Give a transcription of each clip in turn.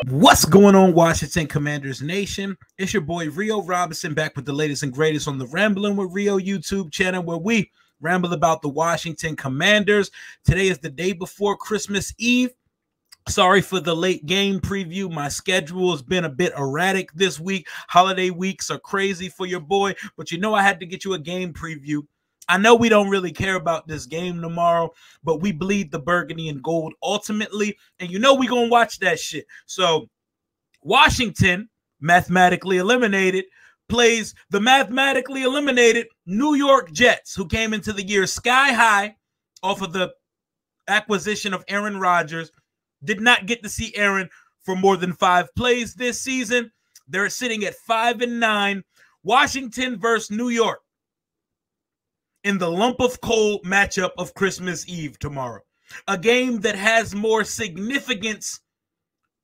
What's going on, Washington Commanders Nation? It's your boy Rio Robinson back with the latest and greatest on the Rambling with Rio YouTube channel, where we ramble about the Washington Commanders. Today is the day before Christmas Eve. Sorry for the late game preview. My schedule has been a bit erratic this week. Holiday weeks are crazy for your boy, but you know I had to get you a game preview. I know we don't really care about this game tomorrow, but we bleed the burgundy and gold ultimately, and you know we're going to watch that shit. So Washington, mathematically eliminated, plays the mathematically eliminated New York Jets, who came into the year sky high off of the acquisition of Aaron Rodgers. Did not get to see Aaron for more than 5 plays this season. They're sitting at 5-9. Washington versus New York in the lump of coal matchup of Christmas Eve tomorrow. A game that has more significance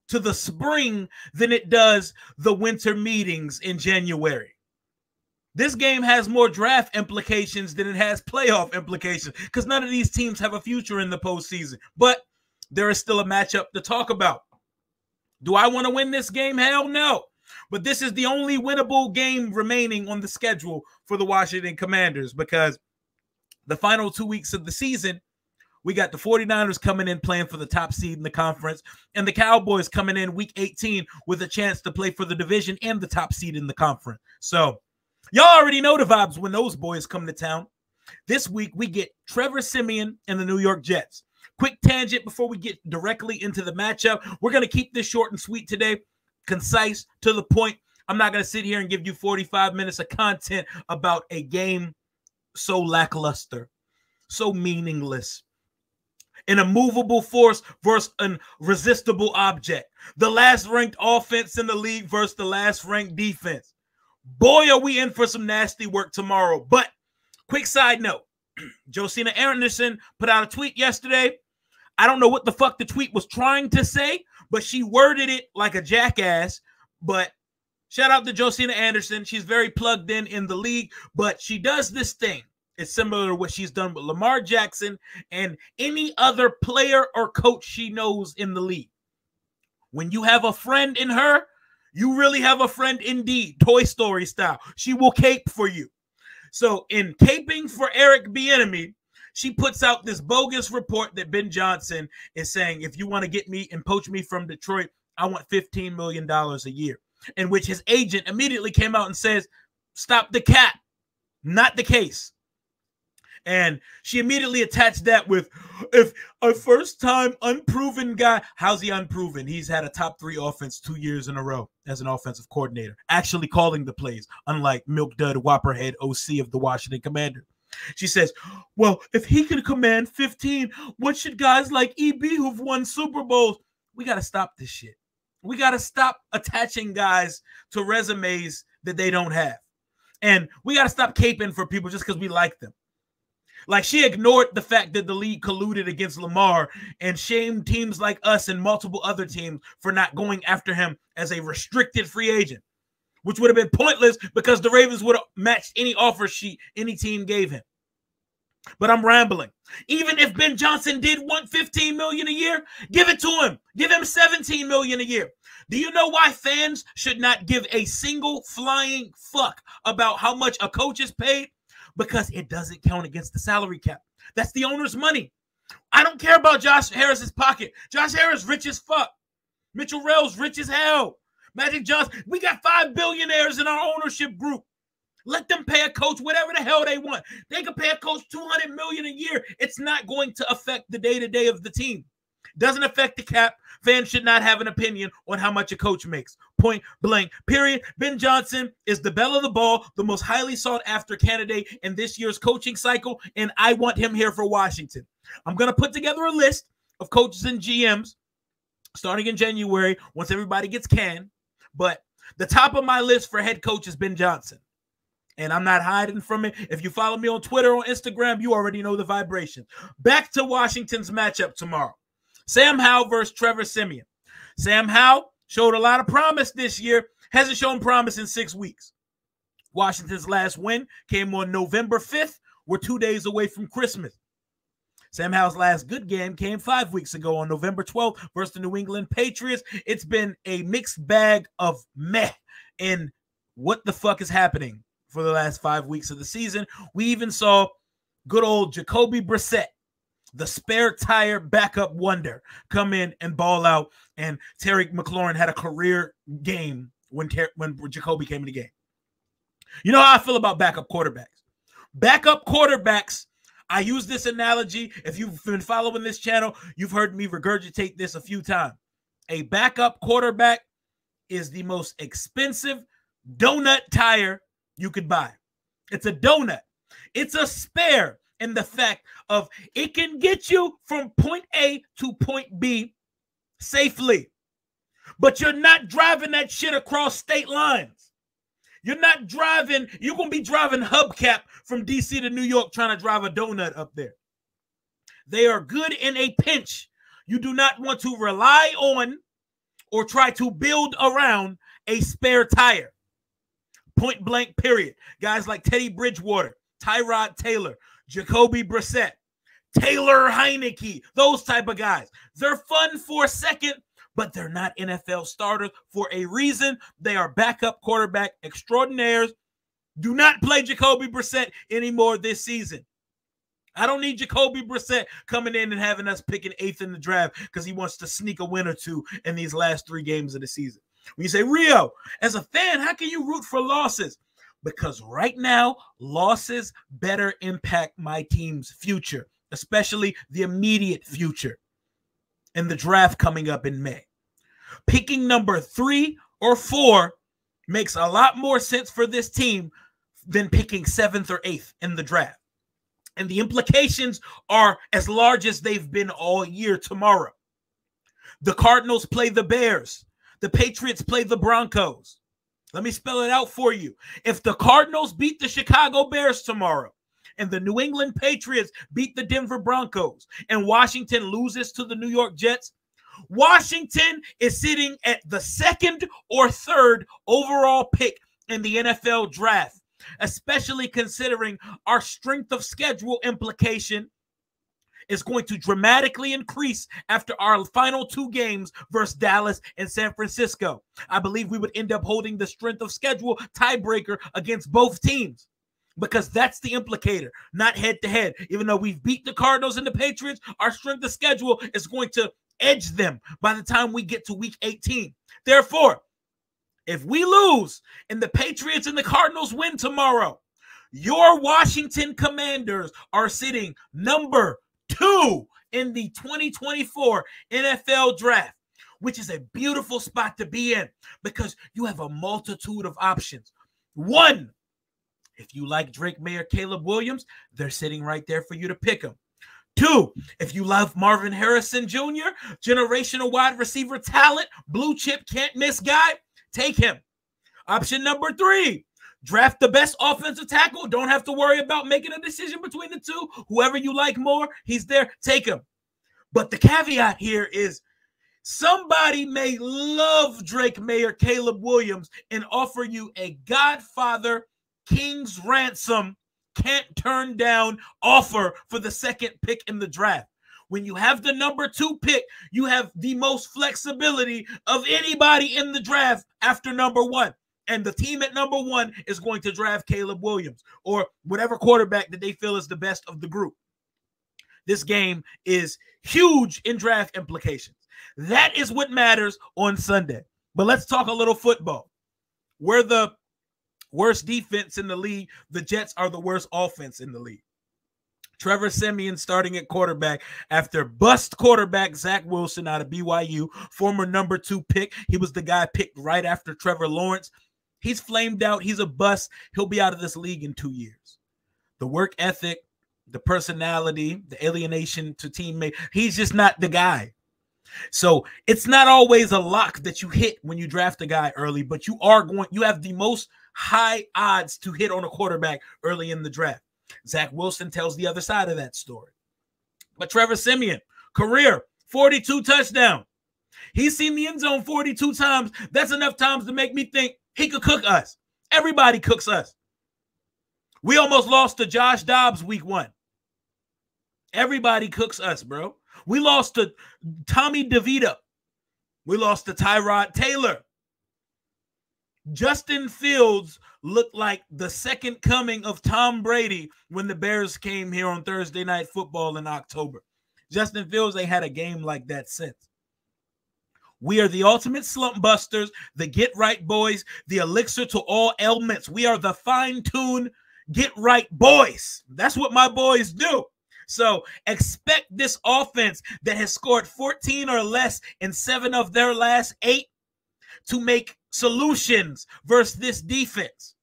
to the spring than it does the winter meetings in January. This game has more draft implications than it has playoff implications because none of these teams have a future in the postseason. But there is still a matchup to talk about. Do I want to win this game? Hell no. But this is the only winnable game remaining on the schedule for the Washington Commanders, because the final 2 weeks of the season, we got the 49ers coming in playing for the top seed in the conference, and the Cowboys coming in week 18 with a chance to play for the division and the top seed in the conference. So y'all already know the vibes when those boys come to town. This week, we get Trevor Siemian and the New York Jets. Quick tangent before we get directly into the matchup. We're going to keep this short and sweet today, concise, to the point. I'm not going to sit here and give you 45 minutes of content about a game so lackluster, so meaningless. An immovable force versus an resistible object. The last ranked offense in the league versus the last ranked defense. Boy, are we in for some nasty work tomorrow. But quick side note, Josina Anderson put out a tweet yesterday. I don't know what the fuck the tweet was trying to say, but she worded it like a jackass. But shout out to Josina Anderson. She's very plugged in the league, but she does this thing. It's similar to what she's done with Lamar Jackson and any other player or coach she knows in the league. When you have a friend in her, you really have a friend indeed, Toy Story style. She will cape for you. So in caping for Eric Bieniemy, she puts out this bogus report that Ben Johnson is saying, if you want to get me and poach me from Detroit, I want $15 million a year. In which his agent immediately came out and says, stop the cap. Not the case. And she immediately attached that with, if a first-time unproven guy, how's he unproven? He's had a top 3 offense 2 years in a row as an offensive coordinator, actually calling the plays, unlike Milk Dud Whopperhead OC of the Washington Commanders. She says, well, if he can command 15, what should guys like EB who've won Super Bowls? We got to stop this shit. We got to stop attaching guys to resumes that they don't have. And we got to stop caping for people just because we like them. Like, she ignored the fact that the league colluded against Lamar and shamed teams like us and multiple other teams for not going after him as a restricted free agent, which would have been pointless because the Ravens would have matched any offer sheet any team gave him. But I'm rambling. Even if Ben Johnson did want $15 million a year, give it to him. Give him $17 million a year. Do you know why fans should not give a single flying fuck about how much a coach is paid? Because it doesn't count against the salary cap. That's the owner's money. I don't care about Josh Harris's pocket. Josh Harris rich as fuck. Mitchell Rell's rich as hell. Magic Johnson. We got 5 billionaires in our ownership group. Let them pay a coach whatever the hell they want. They can pay a coach $200 million a year. It's not going to affect the day-to-day of the team. Doesn't affect the cap. Fans should not have an opinion on how much a coach makes. Point blank, period. Ben Johnson is the belle of the ball, the most highly sought-after candidate in this year's coaching cycle, and I want him here for Washington. I'm going to put together a list of coaches and GMs starting in January once everybody gets canned. But the top of my list for head coach is Ben Johnson. And I'm not hiding from it. If you follow me on Twitter or Instagram, you already know the vibration. Back to Washington's matchup tomorrow. Sam Howell versus Trevor Siemian. Sam Howell showed a lot of promise this year. Hasn't shown promise in 6 weeks. Washington's last win came on November 5th. We're 2 days away from Christmas. Sam Howell's last good game came 5 weeks ago on November 12th versus the New England Patriots. It's been a mixed bag of meh and what the fuck is happening for the last 5 weeks of the season. We even saw good old Jacoby Brissett, the spare tire backup wonder, come in and ball out, and Terry McLaurin had a career game when Jacoby came in the game. You know how I feel about backup quarterbacks. Backup quarterbacks, I use this analogy. If you've been following this channel, you've heard me regurgitate this a few times. A backup quarterback is the most expensive donut tire you could buy. It's a donut. It's a spare in the fact of it can get you from point A to point B safely. But you're not driving that shit across state lines. You're not driving, you're going to be driving hubcap from DC to New York trying to drive a donut up there. They are good in a pinch. You do not want to rely on or try to build around a spare tire. Point blank, period. Guys like Teddy Bridgewater, Tyrod Taylor, Jacoby Brissett, Taylor Heineke, those type of guys. They're fun for a second, but they're not NFL starters for a reason. They are backup quarterback extraordinaires. Do not play Jacoby Brissett anymore this season. I don't need Jacoby Brissett coming in and having us picking 8th in the draft because he wants to sneak a win or two in these last 3 games of the season. When you say, Rio, as a fan, how can you root for losses? Because right now, losses better impact my team's future, especially the immediate future in the draft coming up in May. Picking number 3 or 4 makes a lot more sense for this team than picking 7th or 8th in the draft. And the implications are as large as they've been all year tomorrow. The Cardinals play the Bears. The Patriots play the Broncos. Let me spell it out for you. If the Cardinals beat the Chicago Bears tomorrow, and the New England Patriots beat the Denver Broncos, and Washington loses to the New York Jets, Washington is sitting at the 2nd or 3rd overall pick in the NFL draft, especially considering our strength of schedule implication is going to dramatically increase after our final 2 games versus Dallas and San Francisco. I believe we would end up holding the strength of schedule tiebreaker against both teams because that's the implicator, not head-to-head. Even though we've beat the Cardinals and the Patriots, our strength of schedule is going to edge them by the time we get to week 18. Therefore, if we lose and the Patriots and the Cardinals win tomorrow, your Washington Commanders are sitting number 2 in the 2024 NFL draft, which is a beautiful spot to be in because you have a multitude of options. 1, if you like Drake May, Caleb Williams, they're sitting right there for you to pick them. 2, if you love Marvin Harrison Jr., generational wide receiver talent, blue chip, can't miss guy, take him. Option number 3, draft the best offensive tackle. Don't have to worry about making a decision between the 2. Whoever you like more, he's there. Take him. But the caveat here is somebody may love Drake May or Caleb Williams and offer you a Godfather, King's ransom, can't turn down offer for the 2nd pick in the draft. When you have the number 2 pick, you have the most flexibility of anybody in the draft after number 1. And the team at number 1 is going to draft Caleb Williams or whatever quarterback that they feel is the best of the group. This game is huge in draft implications. That is what matters on Sunday. But let's talk a little football. We're the worst defense in the league. The Jets are the worst offense in the league. Trevor Siemian starting at quarterback after bust quarterback Zach Wilson out of BYU, former number 2 pick. He was the guy picked right after Trevor Lawrence. He's flamed out. He's a bust. He'll be out of this league in 2 years. The work ethic, the personality, the alienation to teammate, he's just not the guy. So it's not always a lock that you hit when you draft a guy early, but you have the most high odds to hit on a quarterback early in the draft. Zach Wilson tells the other side of that story. But Trevor Siemian, career, 42 touchdowns. He's seen the end zone 42 times. That's enough times to make me think he could cook us. Everybody cooks us. We almost lost to Josh Dobbs week 1. Everybody cooks us, bro. We lost to Tommy DeVito. We lost to Tyrod Taylor. Justin Fields looked like the second coming of Tom Brady when the Bears came here on Thursday Night Football in October. Justin Fields ain't had a game like that since. We are the ultimate slump busters, the get right boys, the elixir to all ailments. We are the fine-tuned get right boys. That's what my boys do. So expect this offense that has scored 14 or less in 7 of their last 8 to make solutions versus this defense.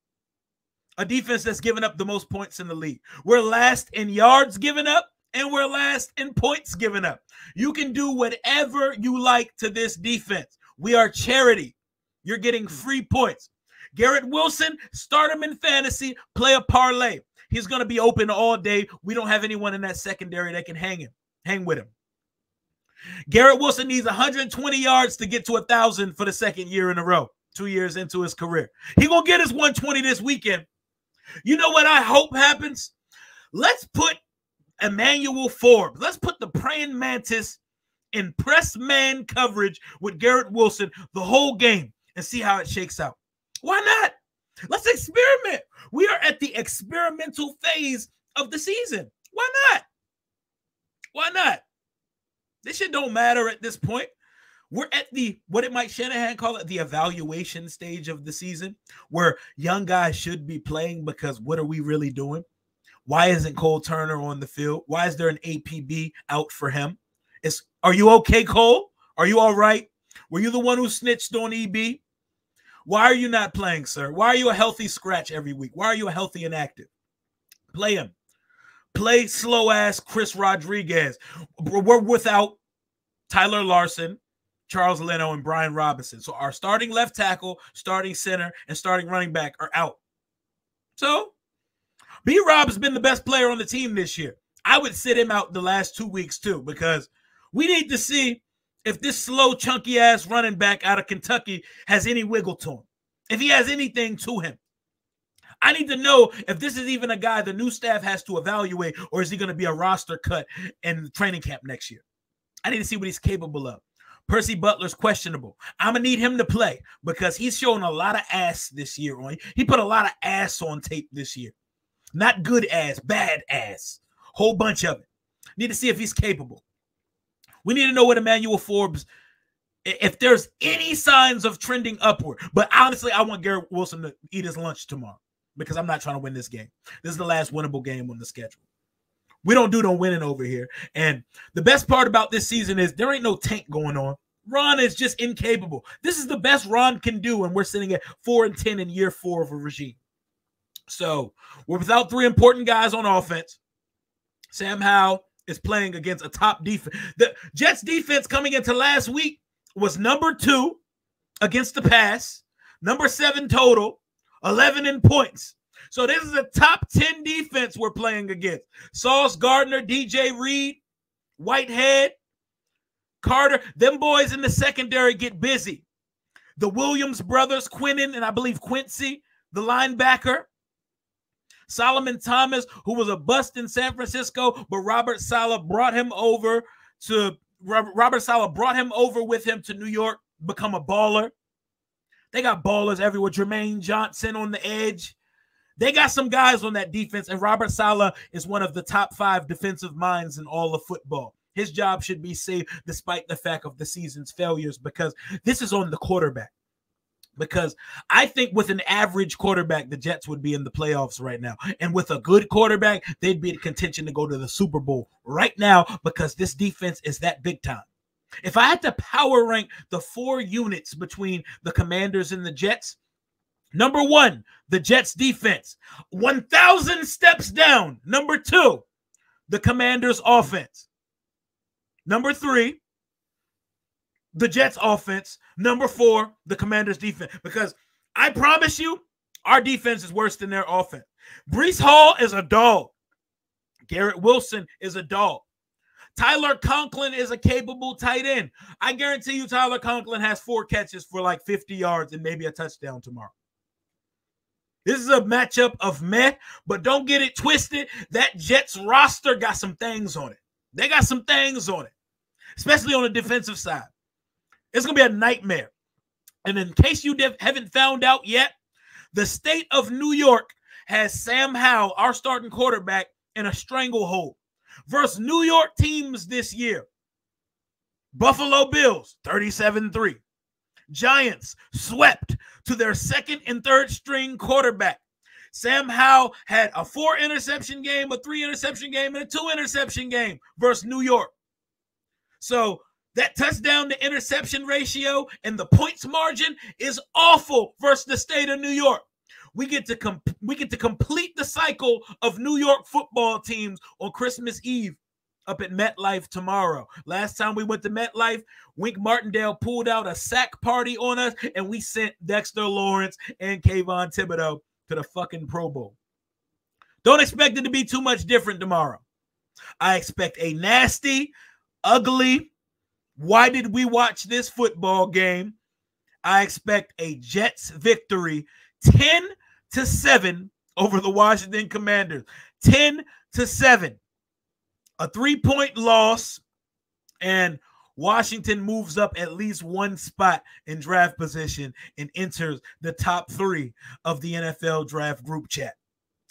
A defense that's given up the most points in the league. We're last in yards given up, and we're last in points given up. You can do whatever you like to this defense. We are charity. You're getting free points. Garrett Wilson, start him in fantasy, play a parlay. He's going to be open all day. We don't have anyone in that secondary that can hang with him. Garrett Wilson needs 120 yards to get to 1,000 for the second year in a row, 2 years into his career. He's going to get his 120 this weekend. You know what I hope happens? Let's put Emmanuel Forbes. Let's put the praying mantis in press man coverage with Garrett Wilson the whole game and see how it shakes out. Why not? Let's experiment. We are at the experimental phase of the season. Why not? Why not? This shit don't matter at this point. We're at the, what it Mike Shanahan call it, the evaluation stage of the season, where young guys should be playing because what are we really doing? Why isn't Cole Turner on the field? Why is there an APB out for him? Are you okay, Cole? Are you all right? Were you the one who snitched on EB? Why are you not playing, sir? Why are you a healthy scratch every week? Why are you a healthy inactive? Play him. Play slow-ass Chris Rodriguez. We're without Tyler Larson, Charles Leno, and Brian Robinson. So our starting left tackle, starting center, and starting running back are out. So B-Rob's been the best player on the team this year. I would sit him out the last 2 weeks too, because we need to see if this slow, chunky-ass running back out of Kentucky has any wiggle to him, if he has anything to him. I need to know if this is even a guy the new staff has to evaluate, or is he going to be a roster cut in the training camp next year? I need to see what he's capable of. Percy Butler's questionable. I'm going to need him to play because he's showing a lot of ass this year. He put a lot of ass on tape this year. Not good ass, bad ass. Whole bunch of it. Need to see if he's capable. We need to know what Emmanuel Forbes, if there's any signs of trending upward. But honestly, I want Garrett Wilson to eat his lunch tomorrow because I'm not trying to win this game. This is the last winnable game on the schedule. We don't do no winning over here. And the best part about this season is there ain't no tank going on. Ron is just incapable. This is the best Ron can do, and we're sitting at 4-10 in year 4 of a regime. So we're without 3 important guys on offense. Sam Howell is playing against a top defense. The Jets defense coming into last week was number 2 against the pass, number 7 total, 11 in points. So this is a top 10 defense we're playing against. Sauce Gardner, DJ Reed, Whitehead, Carter. Them boys in the secondary get busy. The Williams brothers, Quinnen and I believe Quincy, the linebacker. Solomon Thomas, who was a bust in San Francisco, but Robert Saleh brought him over with him to New York, become a baller. They got ballers everywhere. Jermaine Johnson on the edge. They got some guys on that defense, and Robert Saleh is one of the top 5 defensive minds in all of football. His job should be safe despite the fact of the season's failures, because this is on the quarterback. Because I think with an average quarterback, the Jets would be in the playoffs right now. And with a good quarterback, they'd be in contention to go to the Super Bowl right now because this defense is that big time. If I had to power rank the 4 units between the Commanders and the Jets, number 1, the Jets defense, 1,000 steps down. Number 2, the Commanders offense. Number 3, the Jets offense. Number 4, the Commanders defense. Because I promise you, our defense is worse than their offense. Breece Hall is a dog. Garrett Wilson is a dog. Tyler Conklin is a capable tight end. I guarantee you Tyler Conklin has 4 catches for like 50 yards and maybe a touchdown tomorrow. This is a matchup of meh, but don't get it twisted. That Jets roster got some things on it. They got some things on it, especially on the defensive side. It's going to be a nightmare. And in case you haven't found out yet, the state of New York has Sam Howell, our starting quarterback, in a stranglehold versus New York teams this year. Buffalo Bills, 37-3. Giants swept to their second and third string quarterback. Sam Howell had a 4-interception game, a 3-interception game, and a 2-interception game versus New York. So that touchdown to interception ratio and the points margin is awful versus the state of New York. We get to complete the cycle of New York football teams on Christmas Eve up at MetLife tomorrow. Last time we went to MetLife, Wink Martindale pulled out a sack party on us, and we sent Dexter Lawrence and Kayvon Thibodeau to the fucking Pro Bowl. Don't expect it to be too much different tomorrow. I expect a nasty, ugly, why did we watch this football game? I expect a Jets victory 10-7 over the Washington Commanders. 10-7. A 3-point loss, and Washington moves up at least one spot in draft position and enters the top 3 of the NFL draft group chat.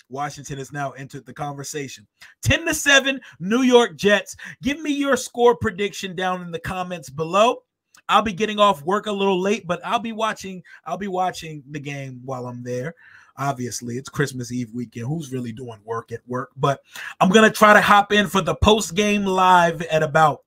Washington has now entered the conversation. 10-7, New York Jets. Give me your score prediction down in the comments below. I'll be getting off work a little late, but I'll be watching the game while I'm there. Obviously, it's Christmas Eve weekend. Who's really doing work at work? But I'm going to try to hop in for the post-game live at about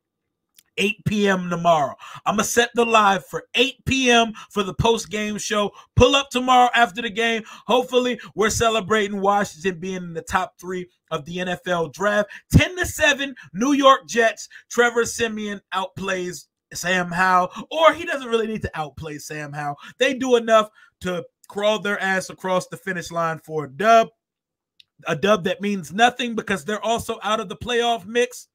8 p.m. tomorrow. I'm going to set the live for 8 p.m. for the post-game show. Pull up tomorrow after the game. Hopefully, we're celebrating Washington being in the top 3 of the NFL draft. 10-7, New York Jets. Trevor Siemian outplays Sam Howell, or he doesn't really need to outplay Sam Howell. They do enough to crawl their ass across the finish line for a dub that means nothing because they're also out of the playoff mix.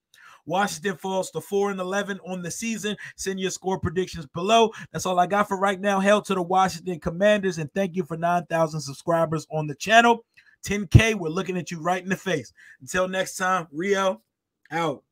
Washington falls to 4-11 on the season. Send your score predictions below. That's all I got for right now. Hail to the Washington Commanders, and thank you for 9,000 subscribers on the channel. 10K, we're looking at you right in the face. Until next time, Rio out.